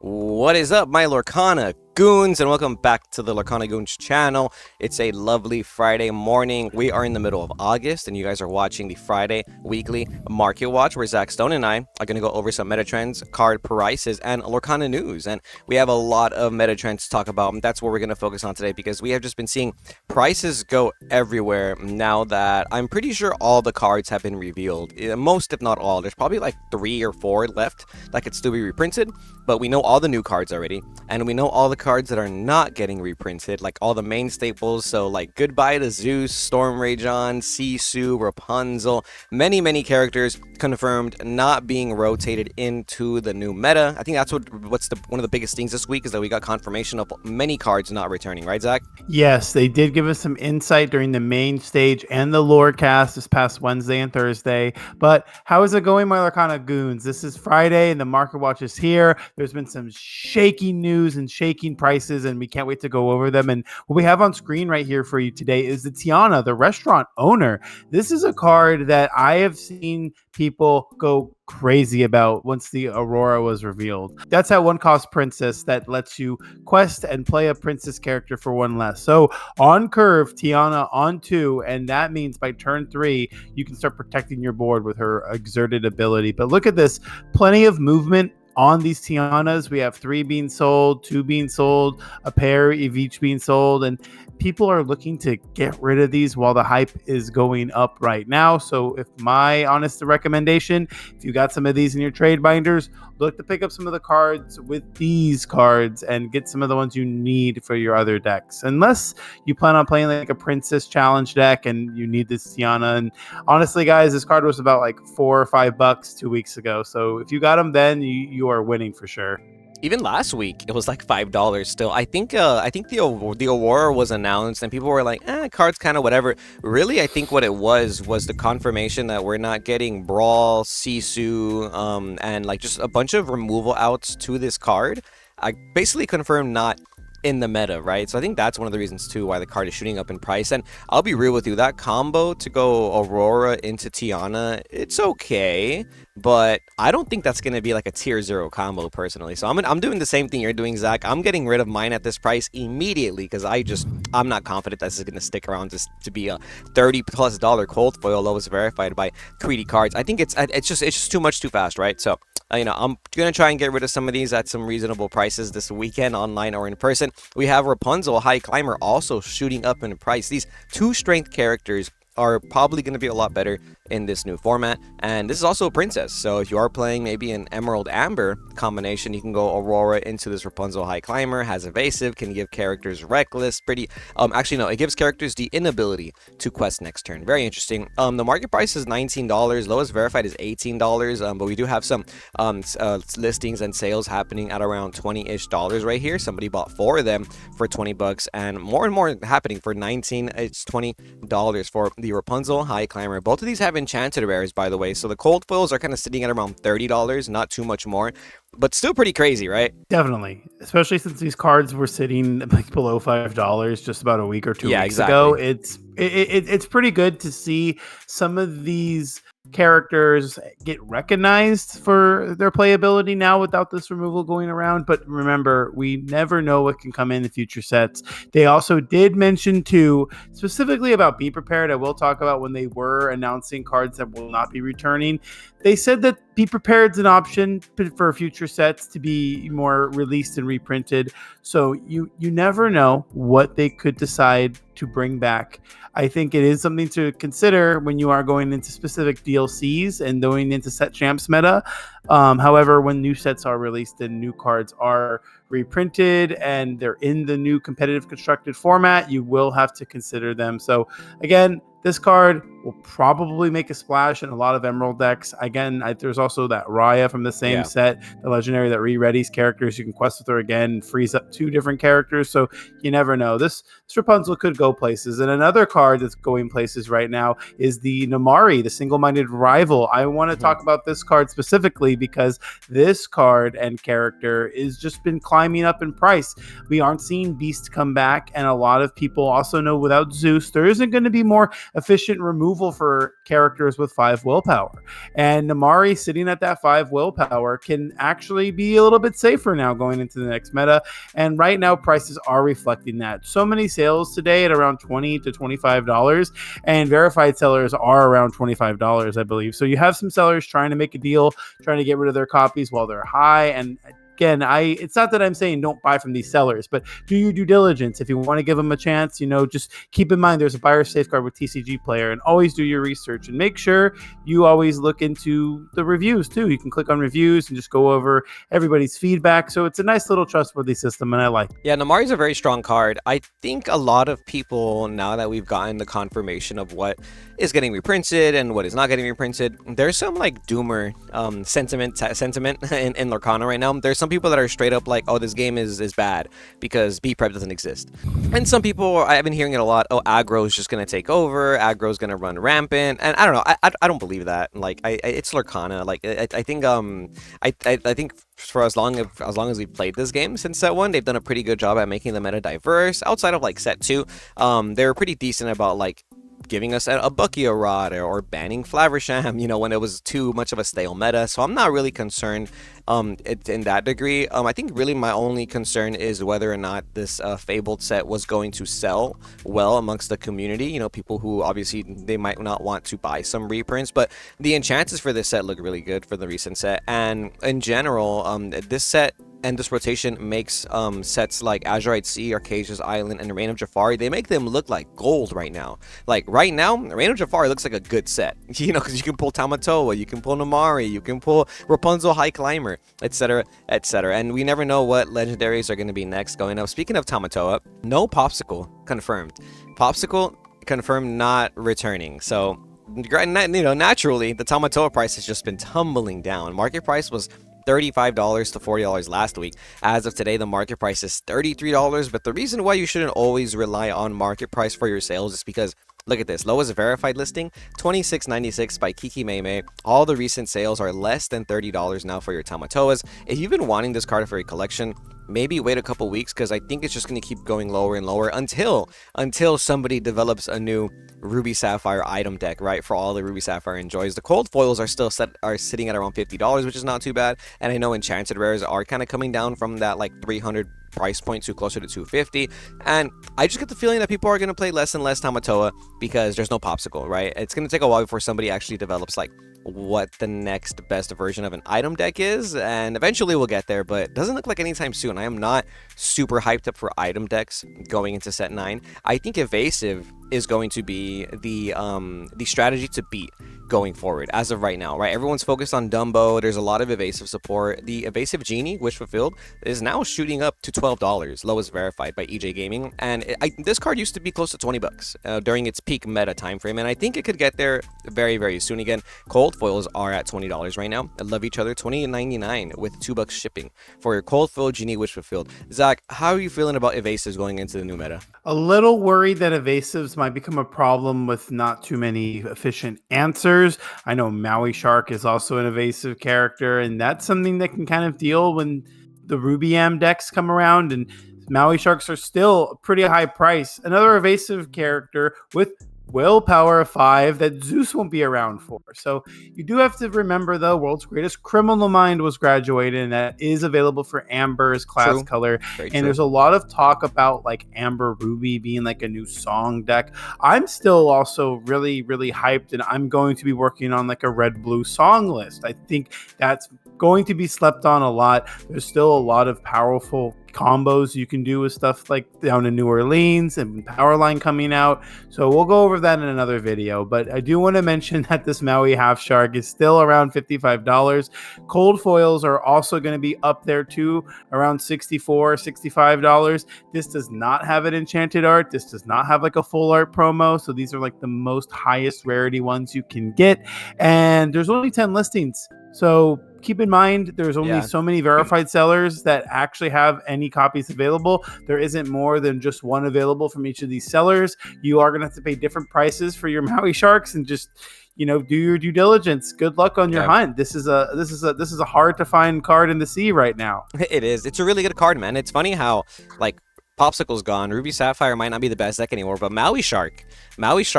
What is up, my Lorcana Goons, and welcome back to the Lorcana Goons channel. It's a lovely Friday morning. We are in the middle of August, and you guys are watching the Friday weekly market watch, where Zach Stone and I are going to go over some meta trends, card prices, and Lorcana news. And we have a lot of meta trends to talk about, and that's what we're going to focus on today, because we have just been seeing prices go everywhere now that I'm pretty sure all the cards have been revealed. Most, if not all. There's probably like 3 or 4 left that could still be reprinted, but we know all the new cards already, and we know all the cards that are not getting reprinted, like all the main staples. So like goodbye to Zeus, Storm Rajon, Sisu, Rapunzel, many characters confirmed not being rotated into the new meta. I think that's one of the biggest things this week, is that we got confirmation of many cards not returning, right, Zach? Yes, they did give us some insight during the main stage and the lore cast this past Wednesday and Thursday. But how is it going, my Lorcana Goons? This is Friday and the market watch is here. There's been some shaking news and shaking prices, and we can't wait to go over them. And what we have on screen right here for you today is the Tiana, the restaurant owner. This is a card that I have seen people go crazy about once the Aurora was revealed. That's that one cost princess that lets you quest and play a princess character for one less. So on curve, Tiana on 2, and that means by turn 3 you can start protecting your board with her exerted ability. But look at this, plenty of movement on these Tianas. We have 3 being sold, 2 being sold, a pair of each being sold, and people are looking to get rid of these while the hype is going up right now. So if my honest recommendation, if you got some of these in your trade binders, look to pick up some of the cards with these cards and get some of the ones you need for your other decks, unless you plan on playing like a princess challenge deck and you need this Tiana. And honestly, guys, this card was about like $4 or $5 2 weeks ago, so if you got them then, you are winning for sure. Even last week, it was like $5 still. I think the Aurora was announced, and people were like, cards kind of whatever. Really, I think what it was the confirmation that we're not getting Brawl, Sisu, and like just a bunch of removal outs to this card. I basically confirmed not in the meta, right? So I think that's one of the reasons too why the card is shooting up in price. And I'll be real with you, that combo to go Aurora into Tiana, it's okay, but I don't think that's going to be like a tier 0 combo personally. So I'm doing the same thing you're doing, Zach. I'm getting rid of mine at this price immediately, because I'm not confident this is going to stick around just to be a $30+ cold foil lowest verified by Creedy Cards. I think it's just too much too fast, right? So I'm going to try and get rid of some of these at some reasonable prices this weekend, online or in person. We have Rapunzel, High Climber, also shooting up in price. These 2 strength characters are probably going to be a lot better in this new format, and this is also a princess, so if you are playing maybe an Emerald Amber combination, you can go Aurora into this Rapunzel High Climber. Has evasive, can give characters reckless, actually no, it gives characters the inability to quest next turn. Very interesting. The market price is $19, lowest verified is $18, but we do have some listings and sales happening at around $20-ish right here. Somebody bought 4 of them for $20, and more happening for $19. It's $20 for the Rapunzel High Climber. Both of these have Enchanted rares, by the way, so the cold foils are kind of sitting at around $30, not too much more, but still pretty crazy, right? Definitely, especially since these cards were sitting like below $5 just about a week or 2 weeks ago. It's pretty good to see some of these characters get recognized for their playability now without this removal going around. But remember, we never know what can come in the future sets. They also did mention too, specifically about Be Prepared. I will talk about when they were announcing cards that will not be returning. They said that Be Prepared is an option for future sets to be more released and reprinted. So you never know what they could decide to bring back. I think it is something to consider when you are going into specific DLCs and going into set champs meta. However, when new sets are released and new cards are reprinted and they're in the new competitive constructed format, you will have to consider them. So again, this card will probably make a splash in a lot of Emerald decks. Again, there's also that Raya from the same set, the legendary that re-readies characters. You can quest with her again and frees up 2 different characters. So you never know. This Rapunzel could go places. And another card that's going places right now is the Namaari, the single-minded rival. I want to talk about this card specifically because this card and character is just been climbing up in price. We aren't seeing Beast come back, and a lot of people also know without Zeus, there isn't going to be more efficient removal removal for characters with 5 willpower. And Namaari sitting at that 5 willpower can actually be a little bit safer now going into the next meta. And right now, prices are reflecting that. So many sales today at around $20 to $25, and verified sellers are around $25, I believe. So you have some sellers trying to make a deal, trying to get rid of their copies while they're high. And again, it's not that I'm saying don't buy from these sellers, but do your due diligence. If you want to give them a chance, just keep in mind there's a buyer safeguard with TCG Player, and always do your research and make sure you always look into the reviews too. You can click on reviews and just go over everybody's feedback. So it's a nice little trustworthy system, and I like it. Yeah, Namaari's a very strong card. I think a lot of people, now that we've gotten the confirmation of what is getting reprinted and what is not getting reprinted, there's some like doomer sentiment in Lorcana right now. There's some people that are straight up like, oh, this game is bad because B prep doesn't exist. And some people, I've been hearing it a lot, oh, aggro is just going to take over, aggro is going to run rampant. And I don't know, I don't believe that. Like, it's Lorcana. Like, I think I think for as long as we've played this game since set 1, they've done a pretty good job at making the meta diverse. Outside of like set 2, they were pretty decent about like giving us a Bucky rod or banning Flaversham, when it was too much of a stale meta. So I'm not really concerned in that degree. I think really my only concern is whether or not this Fabled set was going to sell well amongst the community. People who obviously they might not want to buy some reprints, but the enchantments for this set look really good for the recent set. And in general, this set and this rotation makes sets like Azurite Sea, Arcasia's Island, and Reign of Jafari, they make them look like gold right now. Like right now, Reign of Jafari looks like a good set, because you can pull Tamatoa, you can pull Namaari, you can pull Rapunzel High Climber, etc., etc. And we never know what legendaries are going to be next going up. Speaking of Tamatoa, no Popsicle confirmed. Popsicle confirmed not returning. So, naturally, the Tamatoa price has just been tumbling down. Market price was $35 to $40 last week. As of today, the market price is $33, but the reason why you shouldn't always rely on market price for your sales is because look at this. Lowest verified listing, $26.96 by Kiki Mei. All the recent sales are less than $30 now for your Tamatoas. If you've been wanting this card for your collection, maybe wait a couple weeks, because I think it's just going to keep going lower and lower until somebody develops a new Ruby Sapphire item deck, right? For all the Ruby Sapphire enjoys. The cold foils are sitting at around $50, which is not too bad. And I know enchanted rares are kind of coming down from that like 300 price point to closer to 250, and I just get the feeling that people are going to play less and less Tamatoa because there's no Popsicle, right? It's going to take a while before somebody actually develops like what the next best version of an item deck is, and eventually we'll get there, but it doesn't look like anytime soon. I am not super hyped up for item decks going into set 9. I think evasive is going to be the strategy to beat going forward as of right now, right? Everyone's focused on Dumbo. There's a lot of evasive support. The evasive Genie, Wish Fulfilled, is now shooting up to $12, lowest verified by EJ Gaming, and this card used to be close to $20 during its peak meta time frame, and I think it could get there very, very soon again. Cold foils are at $20 right now. I love each other, $20.99 with $2 shipping for your cold foil Genie Wish Fulfilled. Zach, how are you feeling about evasives going into the new meta? A little worried that evasives might become a problem with not too many efficient answers. I know Maui Shark is also an evasive character, and that's something that can kind of deal when the Ruby-Am decks come around, and Maui Sharks are still a pretty high price. Another evasive character with willpower of 5 that Zeus won't be around for. So you do have to remember, the world's greatest criminal mind was graduated, and that is available for Amber's class color. And there's a lot of talk about like Amber Ruby being like a new song deck. I'm still also really, really hyped, and I'm going to be working on like a red blue song list. I think that's going to be slept on a lot. There's still a lot of powerful combos you can do with stuff like down in New Orleans and Powerline coming out. So we'll go over that in another video. But I do want to mention that this Maui Half Shark is still around $55. Cold foils are also going to be up there too, around $64, $65. This does not have an enchanted art. This does not have like a full art promo. So these are like the most highest rarity ones you can get. And there's only 10 listings. So keep in mind, there's only so many verified sellers that actually have any copies available. There isn't more than just one available from each of these sellers. You are going to have to pay different prices for your Maui Sharks, and just do your due diligence. Good luck on your hunt. This is a hard to find card in the sea right now. It is. It's a really good card, man. It's funny how like Popsicle's gone. Ruby Sapphire might not be the best deck anymore, but Maui Shark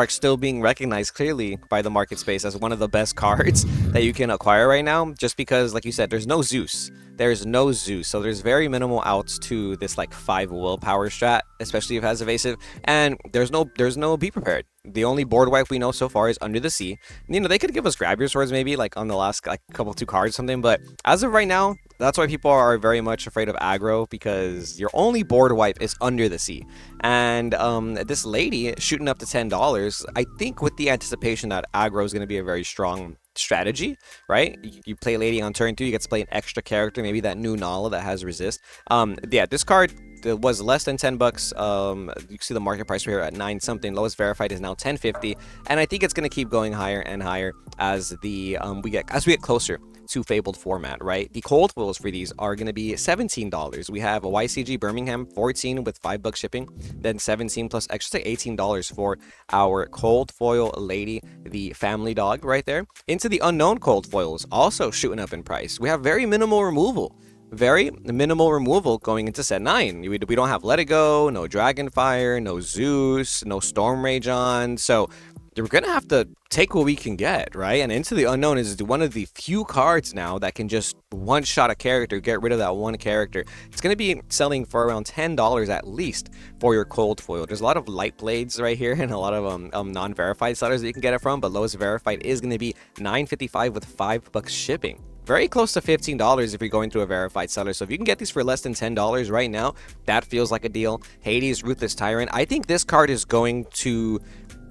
still being recognized clearly by the market space as one of the best cards that you can acquire right now, just because, like you said, there's no Zeus. There's no Zeus, so there's very minimal outs to this like 5 willpower strat, especially if it has evasive, and there's no Be Prepared. The only board wipe we know so far is Under the Sea. You know, they could give us Grab Your Swords maybe like on the last like couple 2 cards or something, but as of right now, that's why people are very much afraid of aggro, because your only board wipe is Under the Sea. And this lady shooting up to $10, I think with the anticipation that aggro is going to be a very strong strategy, right? You play lady on turn 2, you get to play an extra character, maybe that new Nala that has resist. Yeah, this card was less than $10. You see the market price right here at 9 something. Lowest verified is now 10.50, and I think it's going to keep going higher and higher as the we get closer to Fabled format, right? The cold foils for these are going to be $17. We have a YCG Birmingham 14 with $5 shipping, then 17 plus extra $18 for our cold foil lady, the family dog right there. Into the unknown cold foils, also shooting up in price. We have very minimal removal going into set 9. We don't have Let It Go, no Dragonfire, no Zeus, no Storm Rage on, so we're gonna have to take what we can get, right? And Into the Unknown is one of the few cards now that can just one-shot a character, get rid of that one character. It's gonna be selling for around $10 at least for your cold foil. There's a lot of light blades right here and a lot of non-verified sellers that you can get it from, but lowest verified is gonna be $9.55 with $5 shipping. Very close to $15 if you're going through a verified seller. So if you can get these for less than $10 right now, that feels like a deal. Hades, Ruthless Tyrant. I think this card is going to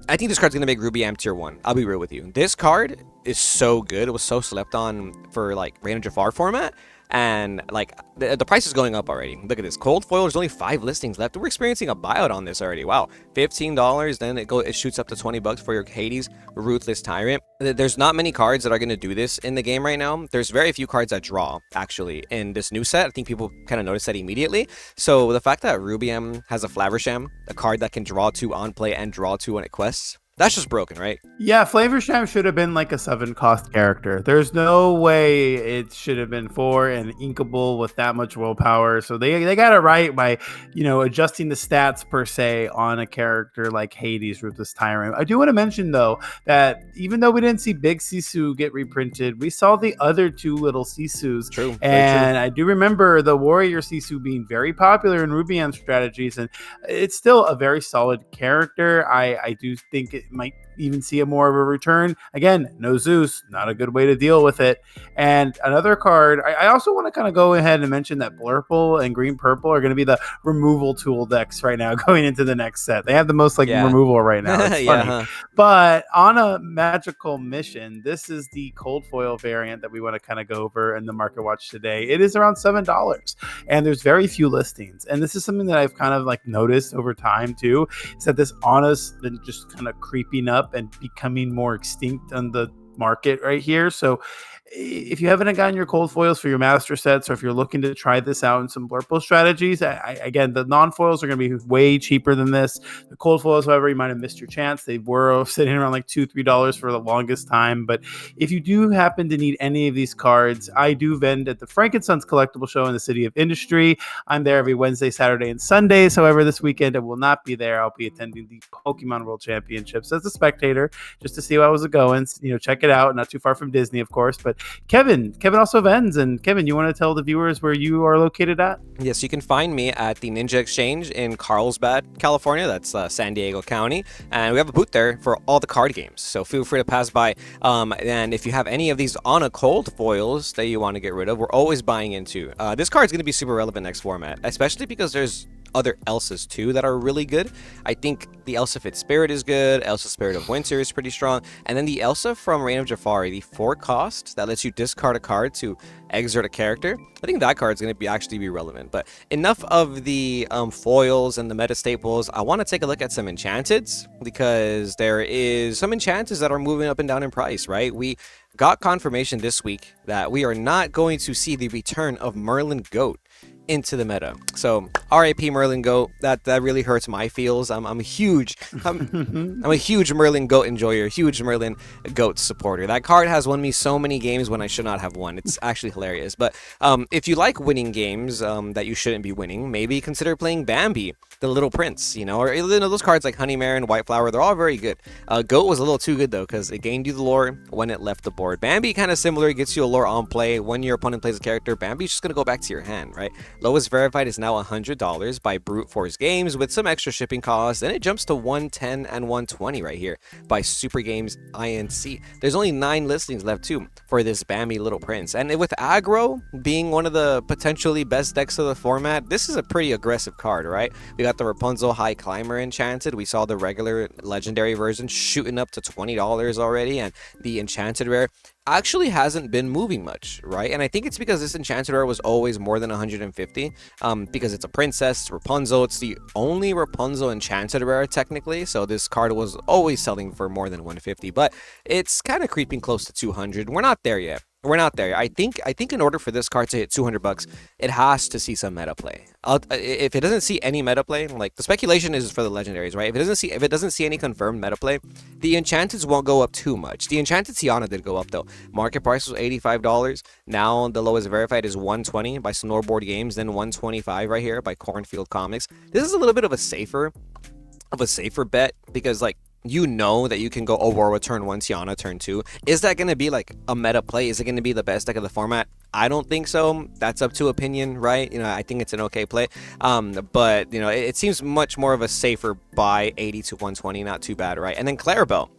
make Ruby M tier 1. I'll be real with you. This card is so good. It was so slept on for like Reign of Jafar format. And like the price is going up already. Look at this. Cold foil, there's only 5 listings left. We're experiencing a buyout on this already. Wow. $15, then it shoots up to $20 for your Hades Ruthless Tyrant. There's not many cards that are going to do this in the game right now. There's very few cards that draw actually in this new set. I think people kind of noticed that immediately. So the fact that Ruby M has a Flaversham, a card that can draw 2 on play and draw 2 when it quests, that's just broken, right? Yeah, Flaversham should have been like a 7-cost character. There's no way it should have been 4 and inkable with that much willpower. So they got it right by, adjusting the stats per se on a character like Hades, Ruthless Tyrant. I do want to mention though that even though we didn't see Big Sisu get reprinted, we saw the other 2 little Sisus. True. And I do remember the Warrior Sisu being very popular in Ruby M strategies, and it's still a very solid character. I do think it might even see a more of a return. Again, no Zeus, not a good way to deal with it. And another card, I also want to kind of go ahead and mention that Blurple and Green Purple are going to be the removal tool decks right now going into the next set. They have the most removal right now. It's funny. But on a magical mission, this is the cold foil variant that we want to kind of go over in the market watch today. It is around $7 and there's very few listings. And this is something that I've kind of noticed over time too, is that this honest been just kind of creeping up and becoming more extinct on the market right here. So if you haven't gotten your cold foils for your master sets, or if you're looking to try this out in some Blurple strategies, again, the non-foils are going to be way cheaper than this. The cold foils, however, you might have missed your chance. They were sitting around like $2-3 for the longest time. But if you do happen to need any of these cards, I do vend at the Frankensons Collectible Show in the City of Industry. I'm there every Wednesday, Saturday, and Sundays. However, this weekend I will not be there. I'll be attending the Pokemon World Championships as a spectator, just to see how it was going. Check it out. Not too far from Disney, of course, but Kevin also vends. And Kevin, you want to tell the viewers where you are located at? Yes, you can find me at the Ninja Exchange in Carlsbad, California. That's San Diego County. And we have a booth there for all the card games. So feel free to pass by. And if you have any of these on a cold foils that you want to get rid of, we're always buying into. This card's going to be super relevant next format, especially because there's other Elsas too that are really good. I think the Elsa Fit Spirit is good. Elsa Spirit of Winter is pretty strong. And then the Elsa from Reign of Jafar, the 4 cost that lets you discard a card to exert a character. I think that card's going to actually be relevant. But enough of the foils and the meta staples. I want to take a look at some Enchanteds, because there is some Enchanteds that are moving up and down in price, right? We got confirmation this week that we are not going to see the return of Merlin Goat into the meta. So RIP Merlin Goat. That really hurts my feels. I'm a huge I'm a huge Merlin Goat enjoyer, huge Merlin Goat supporter. That card has won me so many games when I should not have won. It's actually hilarious. But if you like winning games that you shouldn't be winning, maybe consider playing Bambi, the Little Prince, or those cards like Honey Mare and White Flower. They're all very good. Goat was a little too good though, because it gained you the lore when it left the board. Bambi kind of similar, gets you a lore on play. When your opponent plays a character, Bambi's just gonna go back to your hand, right? Lowest verified is now $100 by Brute Force Games with some extra shipping costs. Then it jumps to 110 and 120 right here by Super Games Inc. There's only 9 listings left too for this Bambi Little Prince. And with aggro being one of the potentially best decks of the format, this is a pretty aggressive card, right? We got the Rapunzel High Climber Enchanted. We saw the regular legendary version shooting up to $20 already, and the Enchanted rare actually hasn't been moving much, right? And I think it's because this Enchanted rare was always more than 150, because it's a princess, it's Rapunzel. It's the only Rapunzel Enchanted rare technically, so this card was always selling for more than 150, but it's kind of creeping close to 200. We're not there yet. We're not there. I think in order for this card to hit $200, it has to see some meta play. If it doesn't see any meta play, like the speculation is for the legendaries, right? If it doesn't see any confirmed meta play, the Enchanteds won't go up too much. The Enchanted Tiana did go up though. Market price was $85. Now the lowest verified is 120 by Snoreboard Games, then 125 right here by Cornfield Comics. This is a little bit of a safer bet, because like, that you can go Aurora turn 1, Tiana turn 2. Is that going to be like a meta play? Is it going to be the best deck of the format? I don't think so. That's up to opinion, right? I think it's an okay play. But it seems much more of a safer buy, 80 to 120, not too bad, right? And then Clarabelle,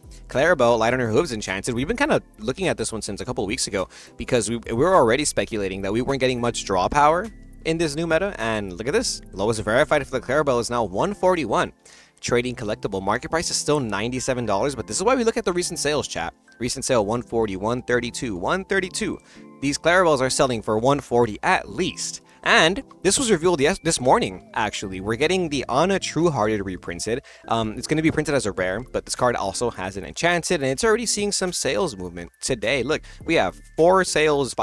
Light on Her Hooves Enchanted. We've been kind of looking at this one since a couple weeks ago, because we were already speculating that we weren't getting much draw power in this new meta. And look at this. Lowest verified for the Clarabelle is now 141. Trading collectible. Market price is still $97, but this is why we look at the recent sales, chat. Recent sale 140, 132, 132. These Clarabelles are selling for 140 at least. And this was revealed this morning, actually. We're getting the Anna Truehearted reprinted. It's going to be printed as a rare, but this card also has an Enchanted, and it's already seeing some sales movement today. Look, we have 5 sales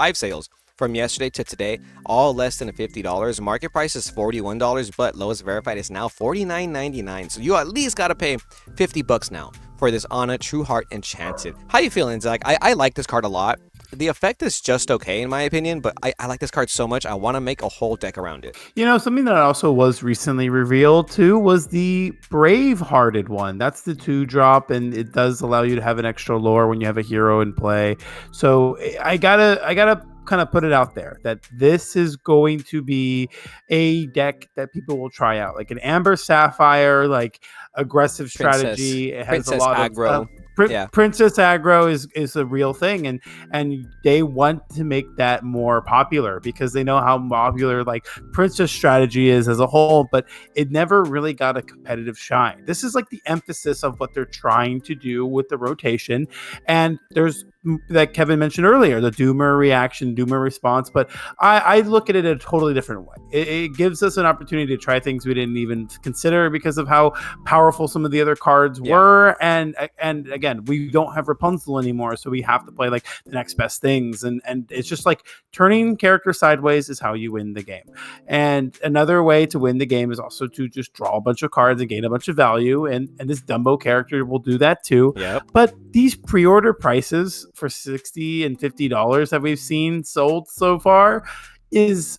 from yesterday to today, all less than $50. Market price is $41, but lowest verified is now $49.99. So you at least got to pay $50 now for this Anna Trueheart Enchanted. How you feeling, Zach? I like this card a lot. The effect is just okay in my opinion, but I like this card so much, I want to make a whole deck around it. Something that also was recently revealed too was the Brave-Hearted one. That's the 2-drop, and it does allow you to have an extra lore when you have a hero in play. So I gotta kind of put it out there that this is going to be a deck that people will try out, like an Amber Sapphire, like aggressive strategy. It has a lot aggro. of Princess aggro is a real thing, and they want to make that more popular because they know how popular like princess strategy is as a whole, but it never really got a competitive shine. This is like the emphasis of what they're trying to do with the rotation, and there's that Kevin mentioned earlier, the Doomer reaction, Doomer response, but I look at it a totally different way. It gives us an opportunity to try things we didn't even consider because of how powerful some of the other cards were, and again, we don't have Rapunzel anymore, so we have to play like the next best things, and it's just like turning character sideways is how you win the game. And another way to win the game is also to just draw a bunch of cards and gain a bunch of value, and this Dumbo character will do that too. But these pre-order prices for $60 and $50 that we've seen sold so far is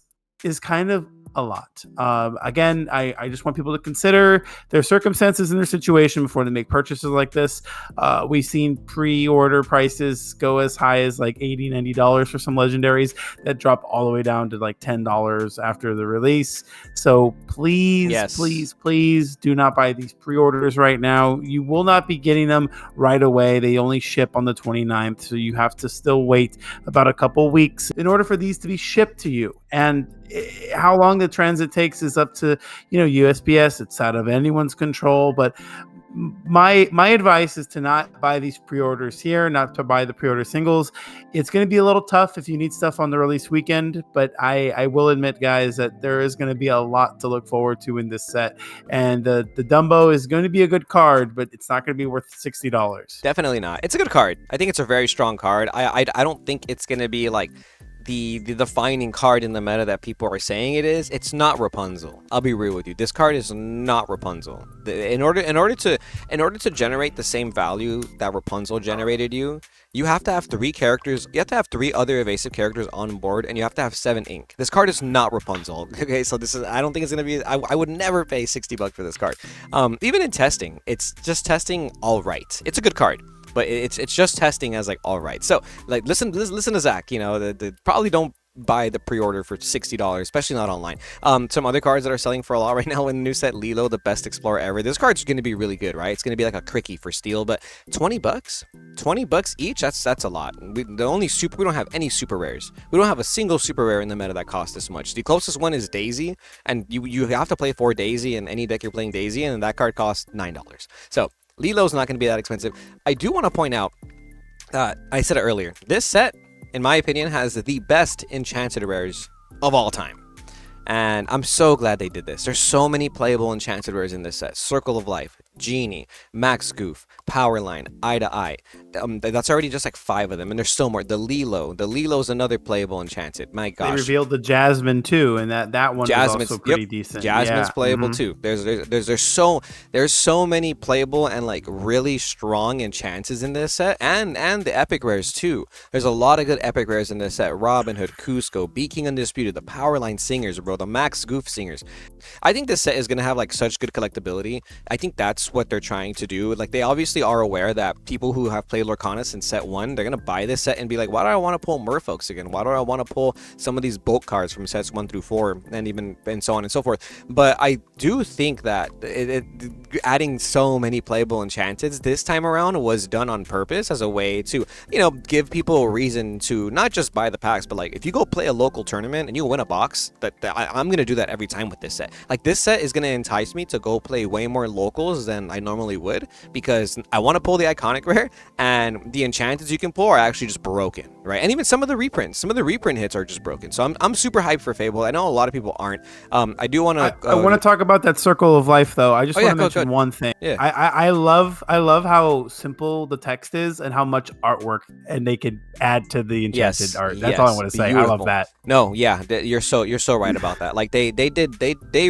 kind of a lot. Again, I just want people to consider their circumstances and their situation before they make purchases like this. We've seen pre-order prices go as high as like $80, $90 for some legendaries that drop all the way down to like $10 after the release. So please do not buy these pre-orders right now. You will not be getting them right away. They only ship on the 29th, so you have to still wait about a couple weeks in order for these to be shipped to you. And how long the transit takes is up to USPS. It's out of anyone's control, but my advice is to not buy these pre-orders here, not to buy the pre-order singles. It's going to be a little tough if you need stuff on the release weekend, but I will admit, guys, that there is going to be a lot to look forward to in this set, and the Dumbo is going to be a good card, but it's not going to be worth $60. Definitely not. It's a good card. I think it's a very strong card. I don't think it's going to be like the defining card in the meta that people are saying it is, it's not Rapunzel. I'll be real with you. This card is not Rapunzel. In order to generate the same value that Rapunzel generated you have to have 3 characters. You have to have 3 other evasive characters on board, and you have to have 7 ink. This card is not Rapunzel. Okay, so this is, I don't think it's gonna be. I would never pay $60 for this card. Even in testing, it's just testing all right. It's a good card, but it's just testing as like all right. So like listen to Zach. You know, probably don't buy the pre-order for $60, especially not online. Some other cards that are selling for a lot right now in the new set, Lilo, the best explorer ever. This card's going to be really good, right? It's going to be like a Cricky for steel, but $20 each, that's a lot. We don't have any super rares. We don't have a single super rare in the meta that costs this much. The closest one is Daisy, and you have to play for Daisy in any deck you're playing Daisy, and that card costs $9. So Lilo's not going to be that expensive. I do want to point out that I said it earlier. This set, in my opinion, has the best Enchanted rares of all time. And I'm so glad they did this. There's so many playable Enchanted rares in this set. Circle of Life, Genie, Max Goof, Powerline, Eye to Eye. That's already just like 5 of them, and there's still more. The Lilo's another playable Enchanted. My gosh. They revealed the Jasmine too, and that one was also pretty decent. Jasmine's playable too. There's so many playable and like really strong Enchanteds in this set, and the epic rares too. There's a lot of good epic rares in this set. Robin Hood, Cusco, Be King Undisputed, the Powerline Singers, bro, the Max Goof Singers. I think this set is gonna have like such good collectability. I think that's what they're trying to do. Like, they obviously are aware that people who have played Lorcana since set 1, they're gonna buy this set and be like, why do I want to pull Merfolks again? Why do I want to pull some of these bulk cards from sets 1 through 4 and so on and so forth? But I do think that adding so many playable Enchanteds this time around was done on purpose as a way to, you know, give people a reason to not just buy the packs, but like if you go play a local tournament and you win a box, I'm gonna do that every time with this set. Like, this set is gonna entice me to go play way more locals than I normally would, because I want to pull the iconic rare, and the Enchanteds you can pull are actually just broken, right? And even some of the reprint hits are just broken. So I'm super hyped for Fabled. I know a lot of people aren't. I do want to. I want to talk about that Circle of Life though. I just want to mention one thing. Yeah. I love how simple the text is and how much artwork and they could add to the Enchanted art. That's all I want to say. Beautiful. I love that. No, yeah, you're so right about that. Like they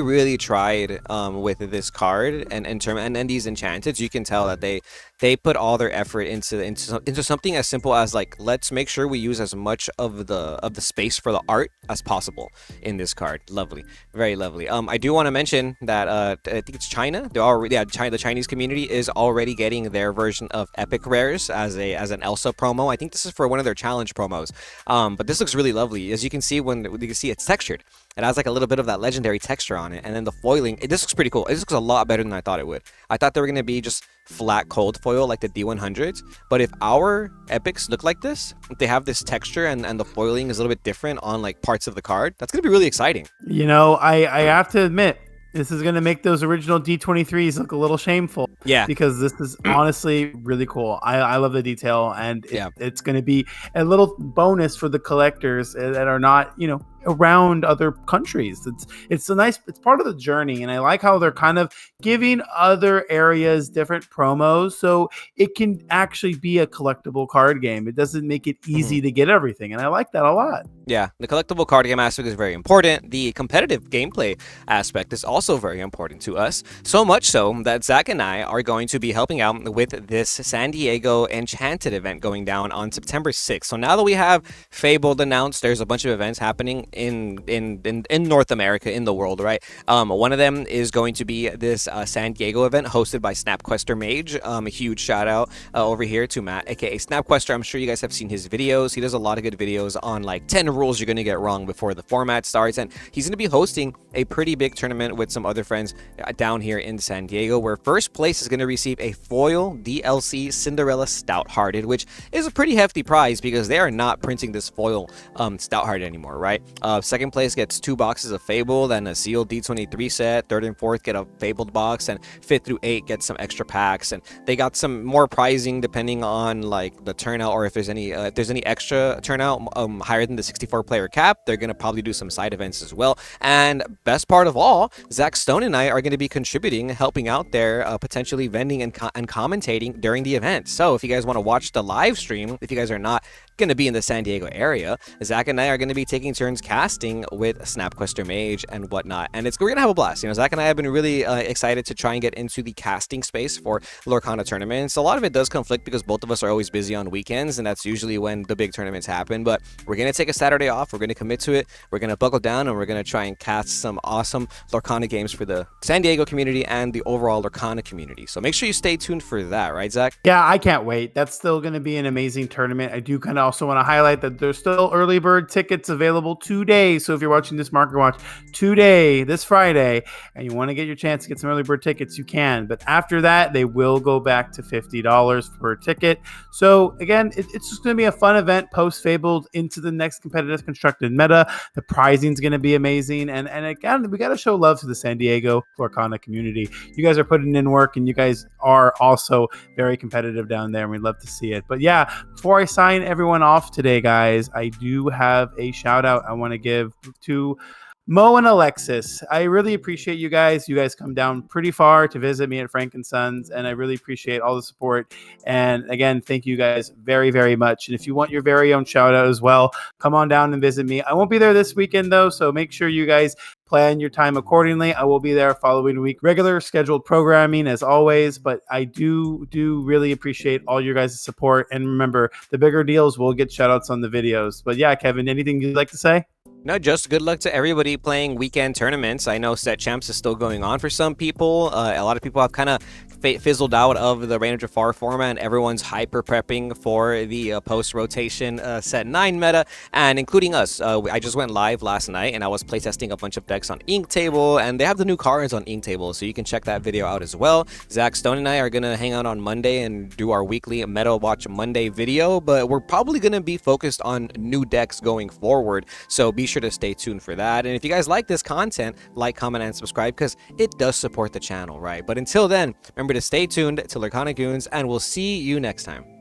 really tried with this card and these Enchanteds. You can tell that they put all their effort into something as simple as like, let's make sure we use as much of the space for the art as possible in this card. Lovely, very lovely. I do want to mention that I think it's China. The Chinese community is already getting their version of epic rares as an Elsa promo. I think this is for one of their challenge promos. But this looks really lovely. As you can see, when you can see it's textured. It has like a little bit of that legendary texture on it, and then the foiling. This looks pretty cool. This looks a lot better than I thought it would. I thought they were gonna be just flat cold foil like the D100s, but if our epics look like this, if they have this texture and the foiling is a little bit different on like parts of the card, that's gonna be really exciting. You know, I have to admit, this is going to make those original D23s look a little shameful. Yeah. Because this is honestly really cool. I love the detail, and it's going to be a little bonus for the collectors that are not, you know, around other countries. It's part of the journey, and I like how they're kind of giving other areas different promos so it can actually be a collectible card game. It doesn't make it easy to get everything, and I like that a lot. Yeah, the collectible card game aspect is very important. The competitive gameplay aspect is also very important to us, so much so that Zach and I are going to be helping out with this San Diego Enchanted event going down on September 6th. So now that we have Fabled announced, there's a bunch of events happening in North America, in the world, right? One of them is going to be this San Diego event hosted by Snapquester Mage. A huge shout out over here to Matt, aka Snapquester. I'm sure you guys have seen his videos. He does a lot of good videos on like 10 rules you're going to get wrong before the format starts, and he's going to be hosting a pretty big tournament with some other friends down here in San Diego, where first place is going to receive a foil DLC Cinderella Stout-Hearted, which is a pretty hefty prize because they are not printing this foil Stout-Hearted anymore, right? Second place gets 2 boxes of Fabled and a sealed D23 set. Third and fourth get a Fabled box, and 5th through 8 get some extra packs, and they got some more pricing depending on like the turnout, or if there's any extra turnout higher than the 64 player cap. They're gonna probably do some side events as well. And best part of all, Zach Stone and I are going to be contributing, helping out there, potentially vending and commentating during the event. So if you guys want to watch the live stream, if you guys are not going to be in the San Diego area, Zach and I are going to be taking turns casting with Snapquester Mage and whatnot. And we're going to have a blast. You know, Zach and I have been really excited to try and get into the casting space for Lorcana tournaments. A lot of it does conflict because both of us are always busy on weekends, and that's usually when the big tournaments happen. But we're going to take a Saturday off. We're going to commit to it. We're going to buckle down, and we're going to try and cast some awesome Lorcana games for the San Diego community and the overall Lorcana community. So make sure you stay tuned for that, right, Zach? Yeah, I can't wait. That's still going to be an amazing tournament. I do kind of also want to highlight that there's still early bird tickets available today. So if you're watching this Market Watch today, this Friday, and you want to get your chance to get some early bird tickets, you can. But after that, they will go back to $50 per ticket. So again, it's just going to be a fun event post Fabled into the next competitive constructed meta. The prizing is going to be amazing. And again, we got to show love to the San Diego Lorcana community. You guys are putting in work, and you guys are also very competitive down there, and we'd love to see it. But yeah, before I sign everyone off today, guys, I do have a shout out I want to give to Mo and Alexis. I really appreciate you guys. You guys come down pretty far to visit me at Frank & Sons, and I really appreciate all the support. And again, thank you guys very, very much. And if you want your very own shout out as well, come on down and visit me. I won't be there this weekend though, so make sure you guys plan your time accordingly. I will be there following week. Regular scheduled programming as always, but I do really appreciate all your guys' support. And remember, the bigger deals will get shout outs on the videos. But yeah, Kevin, anything you'd like to say? No, just good luck to everybody playing weekend tournaments. I know Set Champs is still going on for some people. A lot of people have kind of fizzled out of the Reign of Jafar format, and everyone's hyper prepping for the post-rotation Set 9 meta, and including us. I just went live last night, and I was playtesting a bunch of decks on Inktable, and they have the new cards on Inktable, so you can check that video out as well. Zach Stone and I are going to hang out on Monday and do our weekly Meta Watch Monday video, but we're probably going to be focused on new decks going forward, so be sure to stay tuned for that. And if you guys like this content, like, comment, and subscribe, because it does support the channel, right? But until then, remember to stay tuned to Lorcana Goons, and we'll see you next time.